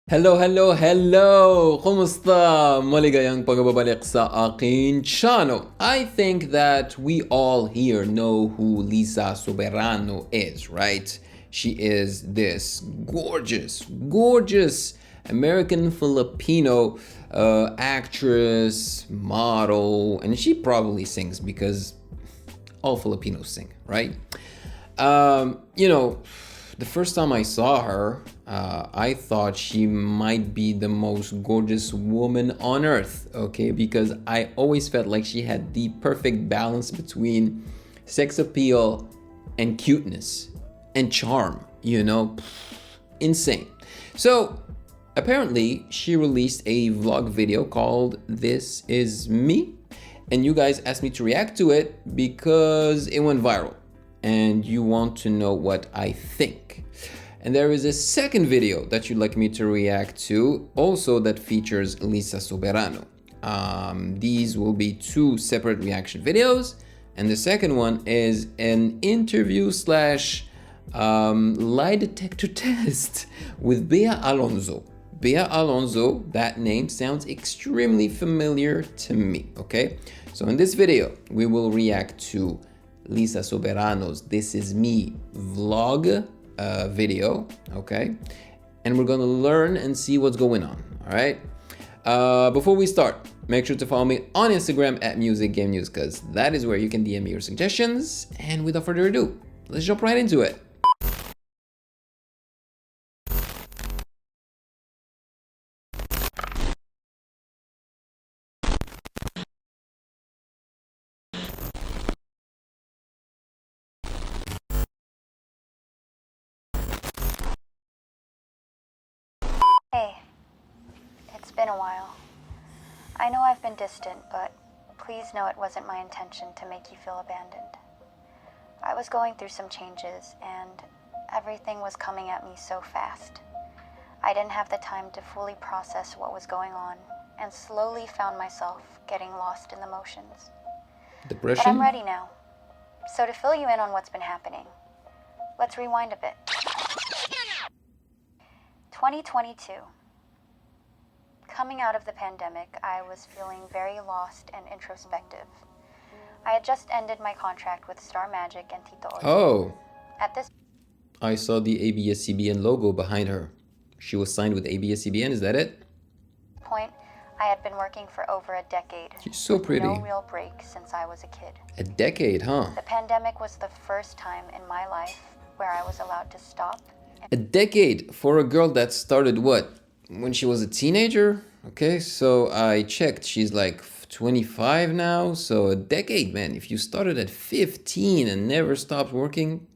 Hello, hello, hello! Kumusta? Maligayang pagbabalik sa aking channel. I think that we all here know who LIZA Soberano is, right? She is this gorgeous, gorgeous American Filipino actress, model, and she probably sings because all Filipinos sing, right? The first time I saw her, I thought she might be the most gorgeous woman on earth, okay? Because I always felt like she had the perfect balance between sex appeal and cuteness and charm, insane. So apparently she released a vlog video called This Is Me, and you guys asked me to react to it because it went viral and you want to know what I think. And there is a second video that you'd like me to react to, also that features LIZA Soberano. These will be two separate reaction videos, and the second one is an interview slash lie detector test with Bea Alonzo. Bea Alonzo, that name sounds extremely familiar to me, okay? So in this video, we will react to LIZA Soberano's This Is Me vlog video, okay? And we're gonna learn and see what's going on, all right? Before we start, make sure to follow me on Instagram at MusicGameNews, because that is where you can DM me your suggestions. And without further ado, let's jump right into it. Hey, it's been a while. I know I've been distant, but please know it wasn't my intention to make you feel abandoned. I was going through some changes, and everything was coming at me so fast. I didn't have the time to fully process what was going on, and slowly found myself getting lost in the motions. Depression? But I'm ready now. So to fill you in on what's been happening, let's rewind a bit. 2022. Coming out of the pandemic, I was feeling very lost and introspective. I had just ended my contract with Star Magic and Tito Oji. Oh, At this I saw the ABS-CBN logo behind her. She was signed with ABS-CBN, is that it? point, I had been working for over a decade. She's so pretty. No real break since I was a kid. A decade, huh? The pandemic was the first time in my life where I was allowed to stop. A decade for a girl that started what? When she was a teenager? Okay, so I checked. She's like 25 now. So a decade, man. If you started at 15 and never stopped working,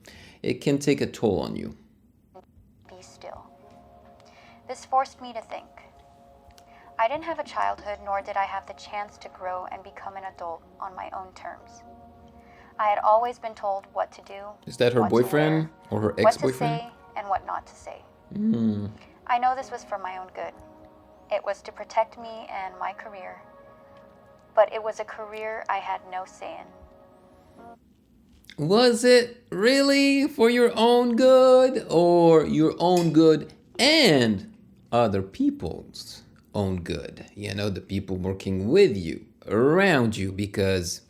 it can take a toll on you. Be still. This forced me to think. I didn't have a childhood, nor did I have the chance to grow and become an adult on my own terms. I had always been told what to do. Is that her what to boyfriend wear, or her what to ex-boyfriend? say and what not to say. I know this was for my own good. It was to protect me and my career, but it was a career I had no say in. Was it really for your own good, or your own good and other people's own good? The people working with you, around you, because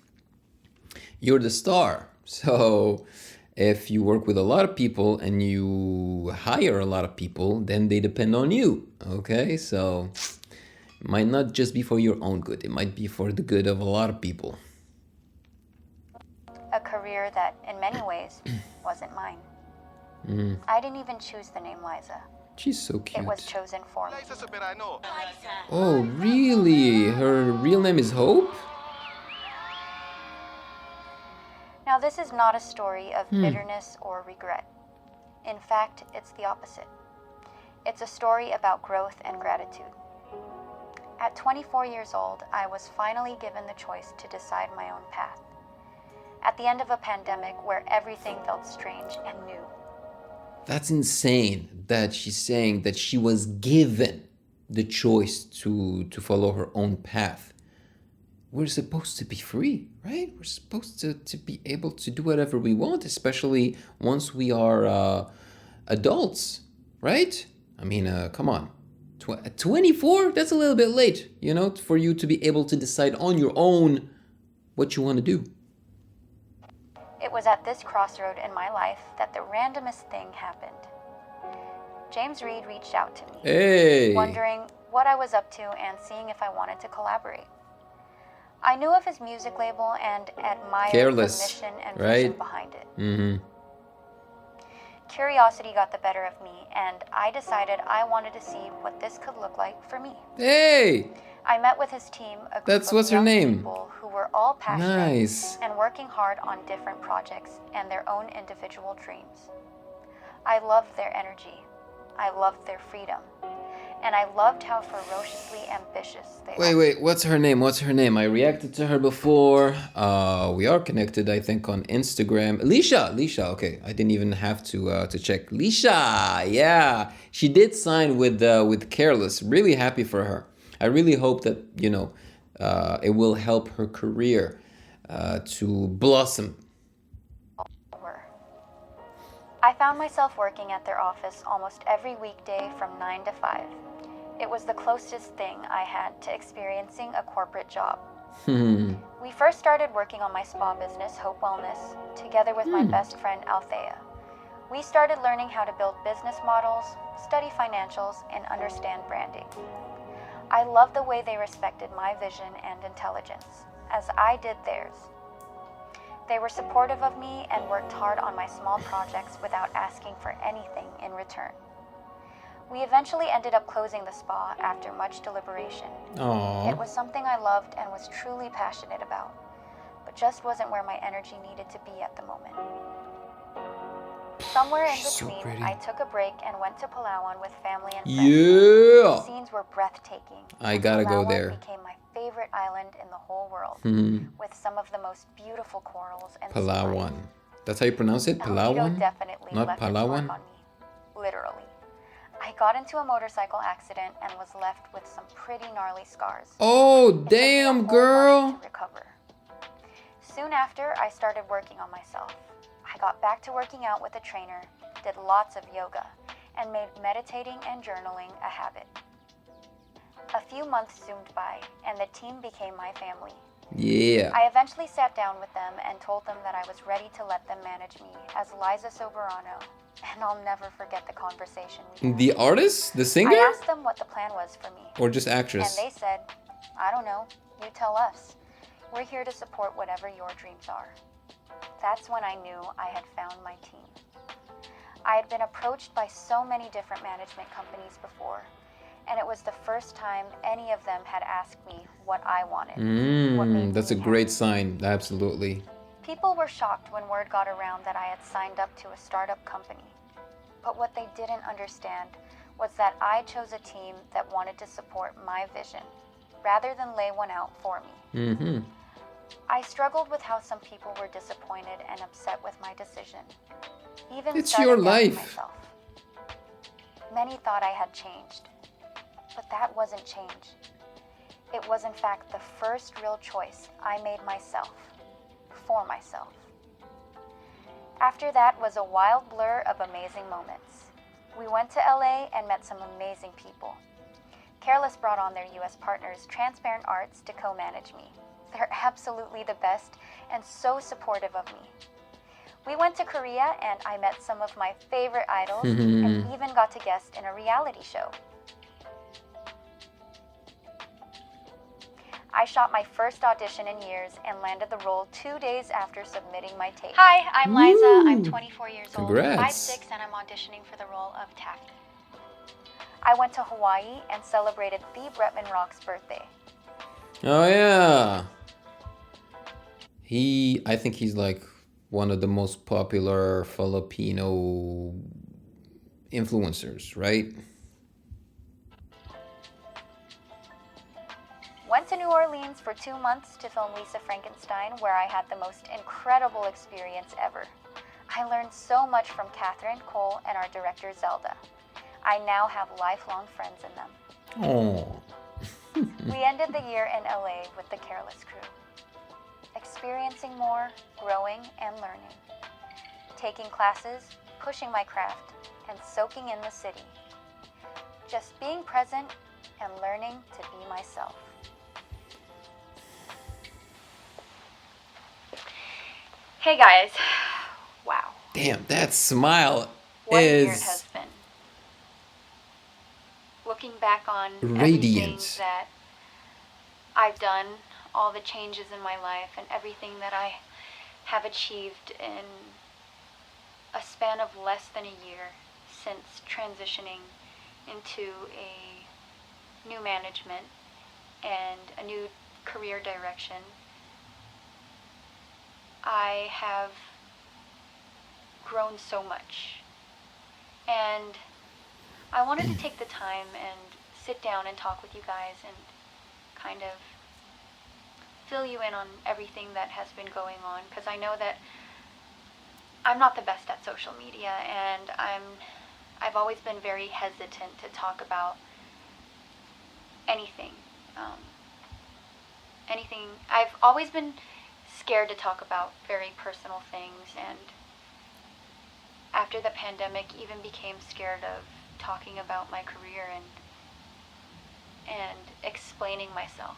you're the star. So if you work with a lot of people and you hire a lot of people, then they depend on you, okay? So it might not just be for your own good. It might be for the good of a lot of people. A career that, in many ways, wasn't mine. I didn't even choose the name Liza. She's so It cute. was chosen for me. LIZA Soberano. Oh, really? Her real name is Hope? Now, this is not a story of bitterness or regret. In fact, it's the opposite. It's a story about growth and gratitude. At 24 years old, I was finally given the choice to decide my own path. At the end of a pandemic where everything felt strange and new. That's insane that she's saying that she was given the choice to follow her own path. We're supposed to be free, right? We're supposed to be able to do whatever we want, especially once we are adults, right? I mean, come on. At 24? That's a little bit late, you know, for you to be able to decide on your own what you want to do. It was at this crossroad in my life that the randomest thing happened. James Reed reached out to me, Hey! wondering what I was up to and seeing if I wanted to collaborate. I knew of his music label and admired Careless, the mission and right? vision behind it. Mm-hmm. Curiosity got the better of me, and I decided I wanted to see what this could look like for me. Hey! I met with his team, a group That's of what's her young name? people who were all passionate Nice. and working hard on different projects and their own individual dreams. I loved their energy. I loved their freedom. And I loved how ferociously ambitious they were. Wait, what's her name? What's her name? I reacted to her before. We are connected, I think, on Instagram. Lisha, okay. I didn't even have to check. Lisha, yeah. She did sign with Careless. Really happy for her. I really hope that, you know, it will help her career to blossom. I found myself working at their office almost every weekday from 9 to 5. It was the closest thing I had to experiencing a corporate job. We first started working on my spa business, Hope Wellness, together with my best friend, Althea. We started learning how to build business models, study financials, and understand branding. I loved the way they respected my vision and intelligence, as I did theirs. They were supportive of me and worked hard on my small projects without asking for anything in return. We eventually ended up closing the spa after much deliberation. Aww. It was something I loved and was truly passionate about, but just wasn't where my energy needed to be at the moment. Somewhere in between, I took a break and went to Palawan with family and friends. Yeah! The scenes were breathtaking. I gotta go Palawan there. became my favorite island in the whole world, with some of the most beautiful corals and Palawan. smiles. That's how you pronounce it? El Nido Palawan? definitely Not left its mark Palawan? on me, literally. I got into a motorcycle accident and was left with some pretty gnarly scars. Oh, It took me a damn, whole girl! month to recover. Soon after, I started working on myself. I got back to working out with a trainer, did lots of yoga, and made meditating and journaling a habit. A few months zoomed by, and the team became my family. Yeah. I eventually sat down with them and told them that I was ready to let them manage me as LIZA Soberano, and I'll never forget the conversation we had. The artist? The singer? I asked them what the plan was for me. Or just actress? And they said, I don't know, you tell us. We're here to support whatever your dreams are. That's when I knew I had found my team. I had been approached by so many different management companies before, and it was the first time any of them had asked me what I wanted. What made That's a me great happy. sign. Absolutely. People were shocked when word got around that I had signed up to a startup company. But what they didn't understand was that I chose a team that wanted to support my vision, rather than lay one out for me. I struggled with how some people were disappointed and upset with my decision. Even It's started your doubting life. myself. Many thought I had changed, but that wasn't change. It was in fact the first real choice I made myself, for myself. After that was a wild blur of amazing moments. We went to LA and met some amazing people. Careless brought on their US partners, Transparent Arts, to co-manage me. They're absolutely the best and so supportive of me. We went to Korea and I met some of my favorite idols and even got to guest in a reality show. I shot my first audition in years and landed the role 2 days after submitting my tape. Hi, I'm Liza. I'm 24 years Congrats. old, 5'6", and I'm auditioning for the role of Taft. I went to Hawaii and celebrated the Bretman Rock's birthday. Oh, yeah. I think he's like one of the most popular Filipino influencers, right? Went to New Orleans for 2 months to film Lisa Frankenstein, where I had the most incredible experience ever. I learned so much from Catherine, Cole, and our director Zelda. I now have lifelong friends in them. Oh. We ended the year in LA with the Careless crew. Experiencing more, growing, and learning. Taking classes, pushing my craft, and soaking in the city. just being present and learning to be myself. Hey guys. Wow. Damn, that smile What a year it has is been. Looking back on everything radiant. that I've done, all the changes in my life, and everything that I have achieved in a span of less than a year since transitioning into a new management and a new career direction, I have grown so much. And I wanted to take the time and sit down and talk with you guys and kind of fill you in on everything that has been going on, because I know that I'm not the best at social media, and I've always been very hesitant to talk about anything. I've always been scared to talk about very personal things, and after the pandemic even became scared of talking about my career and explaining myself.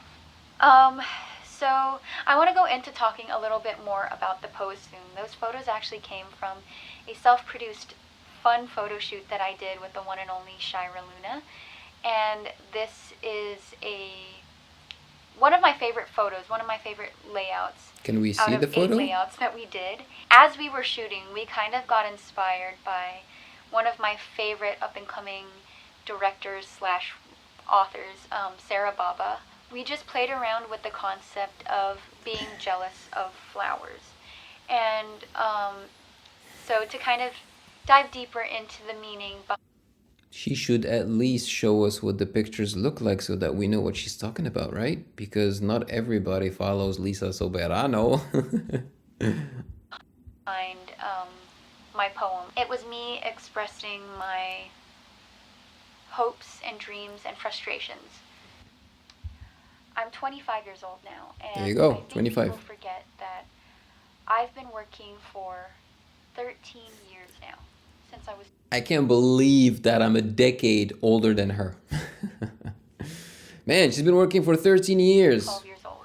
So I want to go into talking a little bit more about the pose soon. Those photos actually came from a self-produced fun photo shoot that I did with the one and only Shira Luna. And this is one of my favorite photos, one of my favorite layouts. Can we out see of the photo? 8 layouts that we did. As we were shooting, we kind of got inspired by one of my favorite up-and-coming directors slash authors, Sarah Baba. We just played around with the concept of being jealous of flowers. And so to kind of dive deeper into the meaning behind, She should at least show us what the pictures look like so that we know what she's talking about, right? Because not everybody follows LIZA Soberano. my poem. It was me expressing my hopes and dreams and frustrations. I'm 25 years old now, and There you go, I think 25. people forget that I've been working for 13 years now, since I was I can't believe that I'm a decade older than her. Man, she's been working for 13 years. 12 years old.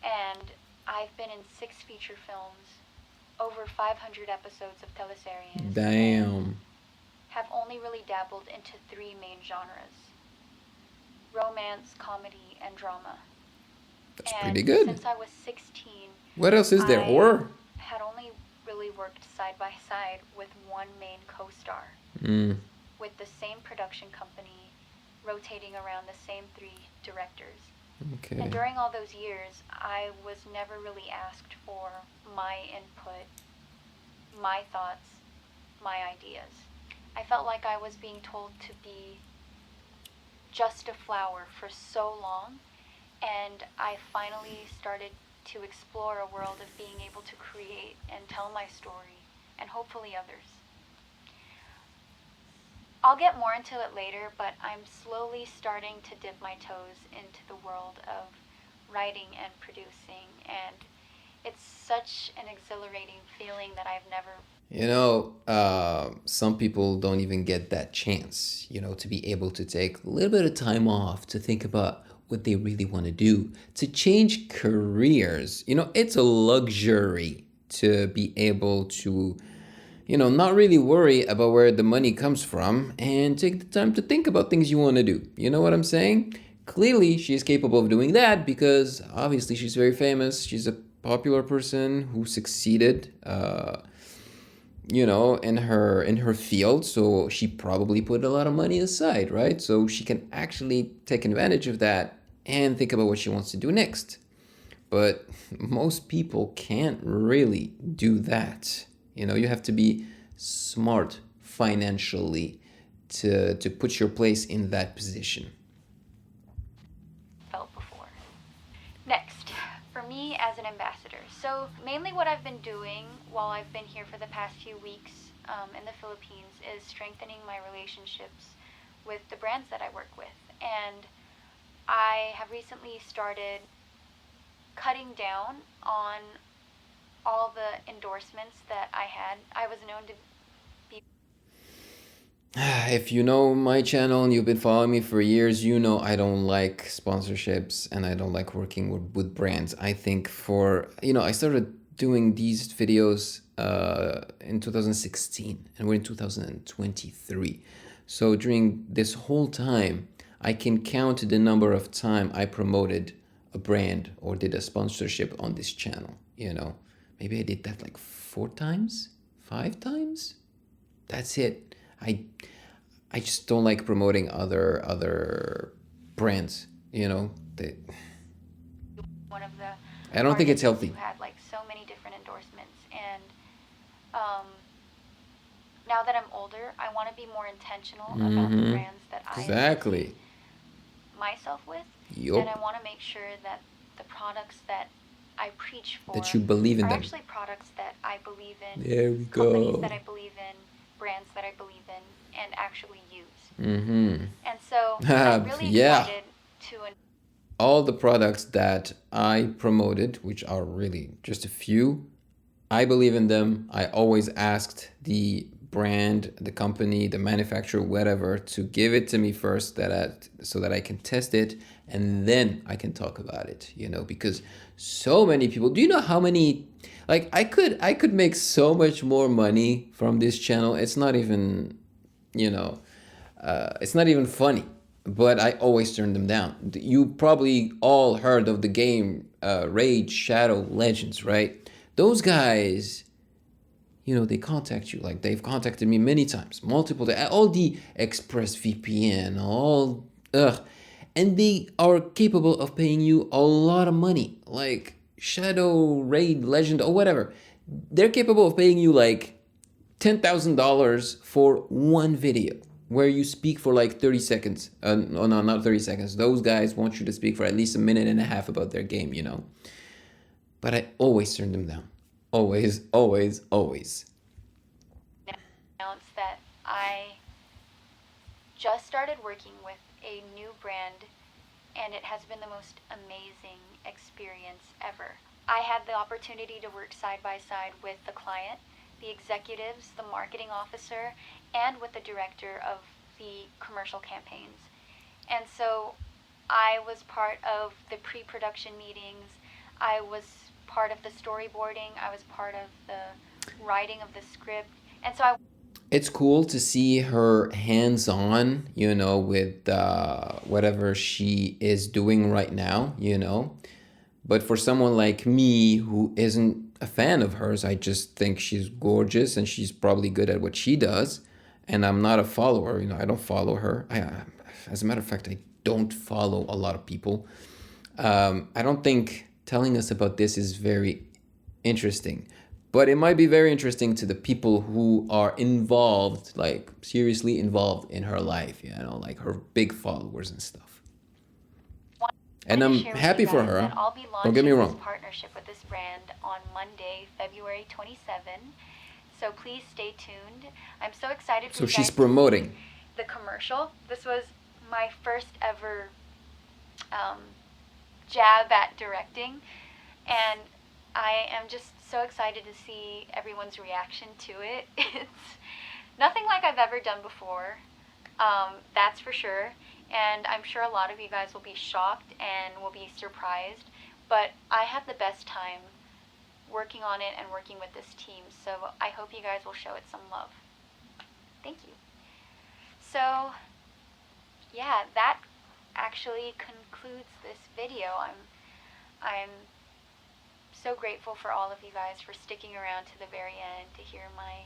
And I've been in 6 feature films, over 500 episodes of teleseries. Damn. Have only really dabbled into 3 main genres: romance, comedy, and drama. That's And pretty good. since I was 16, What else is there? I Horror? had only really worked side by side with one main co-star, with the same production company, rotating around the same 3 directors. Okay. And during all those years, I was never really asked for my input, my thoughts, my ideas. I felt like I was being told to be just a flower for so long, and I finally started to explore a world of being able to create and tell my story, and hopefully others. I'll get more into it later, but I'm slowly starting to dip my toes into the world of writing and producing, and it's such an exhilarating feeling that I've never... You know, some people don't even get that chance, to be able to take a little bit of time off to think about what they really want to do, to change careers. It's a luxury to be able to, not really worry about where the money comes from and take the time to think about things you want to do. You know what I'm saying? Clearly, she's capable of doing that because obviously she's very famous. She's a popular person who succeeded, in her field. So she probably put a lot of money aside, right? So she can actually take advantage of that and think about what she wants to do next. But most people can't really do that. You have to be smart financially to put your place in that position. felt before. Next, for me as an ambassador. So mainly what I've been doing while I've been here for the past few weeks in the Philippines is strengthening my relationships with the brands that I work with. And I have recently started cutting down on all the endorsements that I had. I was known to be... If you know my channel and you've been following me for years, you know I don't like sponsorships and I don't like working with brands. I think I started doing these videos in 2016 and we're in 2023. So during this whole time, I can count the number of time I promoted a brand or did a sponsorship on this channel, Maybe I did that like 4 times, 5 times. That's it. I just don't like promoting other brands. One of the I don't think it's healthy. who had like so many different endorsements, and now that I'm older, I want to be more intentional about the brands that I associate myself with, and I want to make sure that the products that I preach for that you believe in are them. actually products that I believe in, There we companies go. that I believe in, brands that I believe in, and actually use. Mm-hmm. And so I'm really excited to all the products that I promoted, which are really just a few, I believe in them. I always asked the brand, the company, the manufacturer, whatever, to give it to me first so that I can test it and then I can talk about it, because so many people, do you know how many, like I could make so much more money from this channel. It's not even, it's not even funny, but I always turn them down. You probably all heard of the game Raid Shadow Legends, right? Those guys, they contact you. Like they've contacted me many times, multiple times, all the Express VPN, and they are capable of paying you a lot of money, like Shadow Raid Legend or whatever. They're capable of paying you like $10,000 for one video where you speak for like 30 seconds. No, not 30 seconds. Those guys want you to speak for at least a minute and a half about their game, But I always turn them down. Always, always, always. announce that I just started working with a new brand, and it has been the most amazing experience ever. I had the opportunity to work side by side with the client, the executives, the marketing officer, and with the director of the commercial campaigns. And so I was part of the pre-production meetings. I was part of the storyboarding. I was part of the writing of the script. And so it's cool to see her hands-on, with whatever she is doing right now, But for someone like me who isn't a fan of hers, I just think she's gorgeous and she's probably good at what she does. And I'm not a follower, I don't follow her. As a matter of fact, I don't follow a lot of people. I don't think telling us about this is very interesting, but it might be very interesting to the people who are involved, like seriously involved in her life, like her big followers and stuff. And I'm happy for her. I'll be Don't get me launching wrong. this partnership with this brand on Monday, February 27. So please stay tuned. I'm so excited for So you she's guys to promoting see the commercial. This was my first ever jab at directing, and I am just so excited to see everyone's reaction to it. It's nothing like I've ever done before, that's for sure. And I'm sure a lot of you guys will be shocked and will be surprised, but I had the best time working on it and working with this team, so I hope you guys will show it some love. Thank you. So, yeah, that actually concludes this video. I'm so grateful for all of you guys for sticking around to the very end to hear my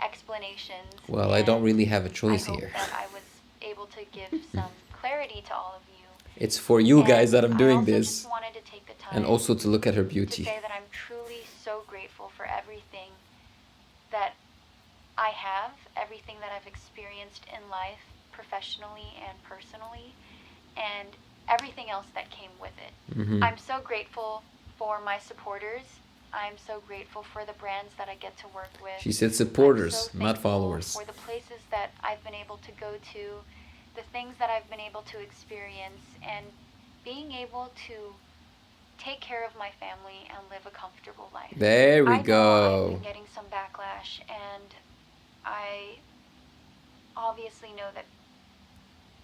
explanations. Well, I don't really have a choice I hope here. that I was able to give some clarity to all of you. It's for you guys that I'm doing I also this. just wanted to take the time And also to look at her to beauty. say that I'm truly so grateful for everything that I have, everything that I've experienced in life, professionally and personally, and everything else that came with it. I'm so grateful for my supporters. I'm so grateful for the brands that I get to work with. She said supporters, I'm so not thankful followers. for the places that I've been able to go to, the things that I've been able to experience, and being able to take care of my family and live a comfortable life. There we I know go. I've been getting some backlash, and I obviously know that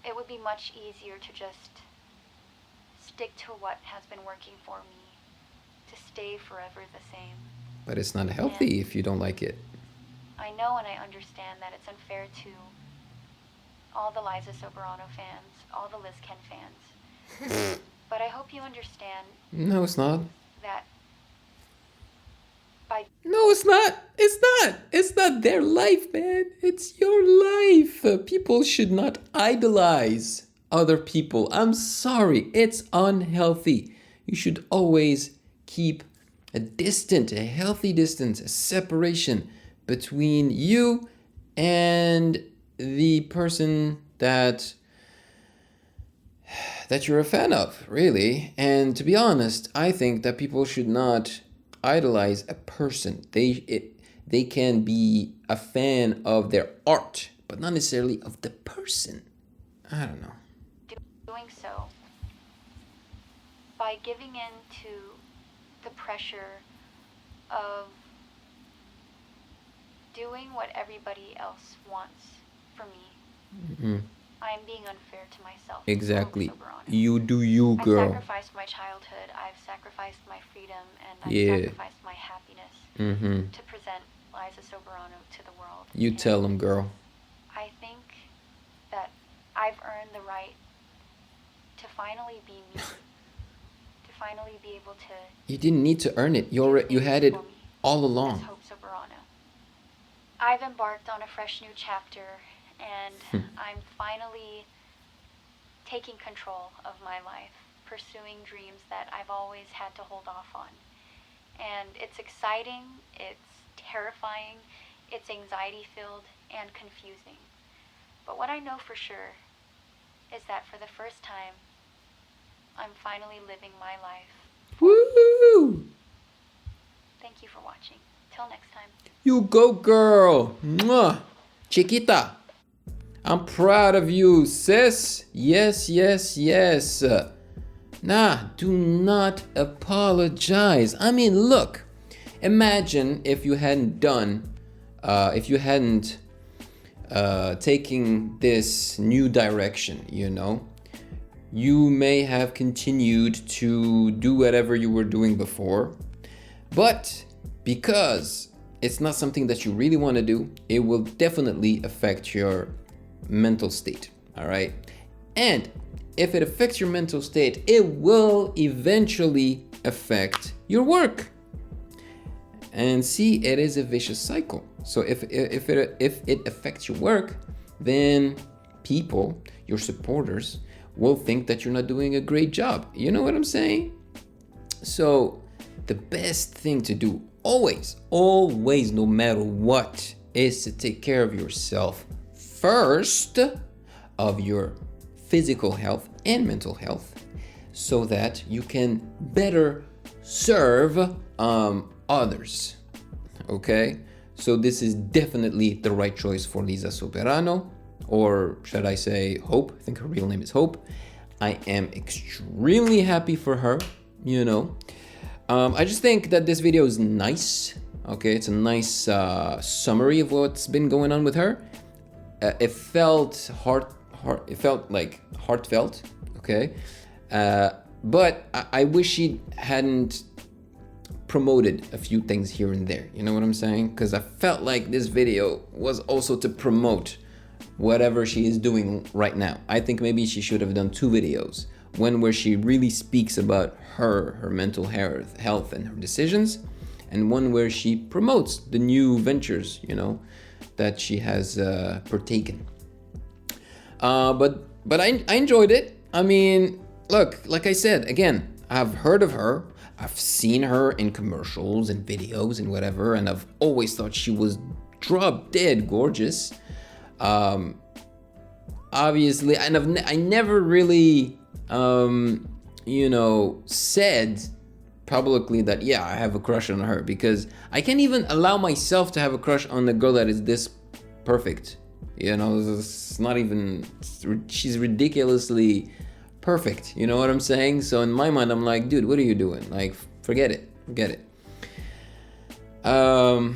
it would be much easier to just stick to what has been working for me, to stay forever the same. But it's not healthy if you don't like it. I know and I understand that it's unfair to all the LIZA Soberano fans, all the Liz Ken fans. But I hope you understand No, it's not. that by... No, it's not. It's not. It's not their life, man. It's your life. People should not idolize other people. I'm sorry. It's unhealthy. You should always keep a healthy distance, a separation between you and the person that you're a fan of, really. And to be honest, I think that people should not idolize a person. They can be a fan of their art, but not necessarily of the person. I don't know. Doing so, by giving in to the pressure of doing what everybody else wants for me, Mm-hmm. I'm being unfair to myself. Exactly. Soberano. You do you, girl. I've sacrificed my childhood, I've sacrificed my freedom, and I've sacrificed my happiness to present LIZA Soberano to the world. You and tell them, girl. I think that I've earned the right to finally be me, to finally be able to... You didn't need to earn it. You had it all along. As Hope Soberano. I've embarked on a fresh new chapter, and I'm finally taking control of my life, pursuing dreams that I've always had to hold off on. And it's exciting, it's terrifying, it's anxiety-filled and confusing. But what I know for sure is that for the first time, I'm finally living my life. Woo! Thank you for watching. Till next time. You go, girl. Mwah. Chiquita. I'm proud of you, sis. Yes, yes, yes. Nah, do not apologize. I mean, look. Imagine if you hadn't taking this new direction, you may have continued to do whatever you were doing before, but because it's not something that you really want to do, it will definitely affect your mental state, all right? And if it affects your mental state, it will eventually affect your work. And see, it is a vicious cycle. So if it affects your work, then people, your supporters, will think that you're not doing a great job. You know what I'm saying? So the best thing to do, always, no matter what, is to take care of yourself first, of your physical health and mental health, so that you can better serve others. Okay? So this is definitely the right choice for LIZA Soberano, or should I say Hope? I think her real name is Hope. I am extremely happy for her, I just think that this video is nice. Okay, it's a nice summary of what's been going on with her. It felt heartfelt, okay? But I wish she hadn't promoted a few things here and there. You know what I'm saying? Because I felt like this video was also to promote whatever she is doing right now. I think maybe she should have done 2 videos. One where she really speaks about her mental health and her decisions, and one where she promotes the new ventures, that she has partaken. But I enjoyed it. I mean, look, like I said, again, I've heard of her. I've seen her in commercials and videos and whatever, and I've always thought she was drop dead gorgeous. Obviously, and I never really, said publicly that, yeah, I have a crush on her, because I can't even allow myself to have a crush on a girl that is this perfect. It's not even, she's ridiculously perfect. You know what I'm saying? So in my mind, I'm like, dude, what are you doing? Like, forget it. Where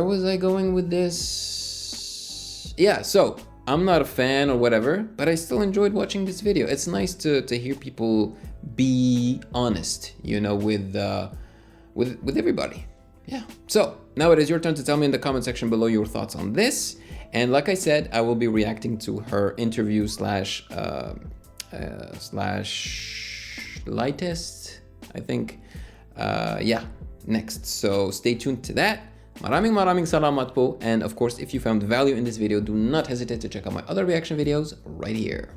was I going with this? yeah, so I'm not a fan or whatever, but I still enjoyed watching this video. It's nice to hear people be honest, you know, with everybody. Yeah. So now it is your turn to tell me in the comment section below your thoughts on this. And like I said, I will be reacting to her interview slash lie test, I think. Yeah, next. So stay tuned to that. Maraming salamat po. And of course, if you found value in this video, do not hesitate to check out my other reaction videos right here.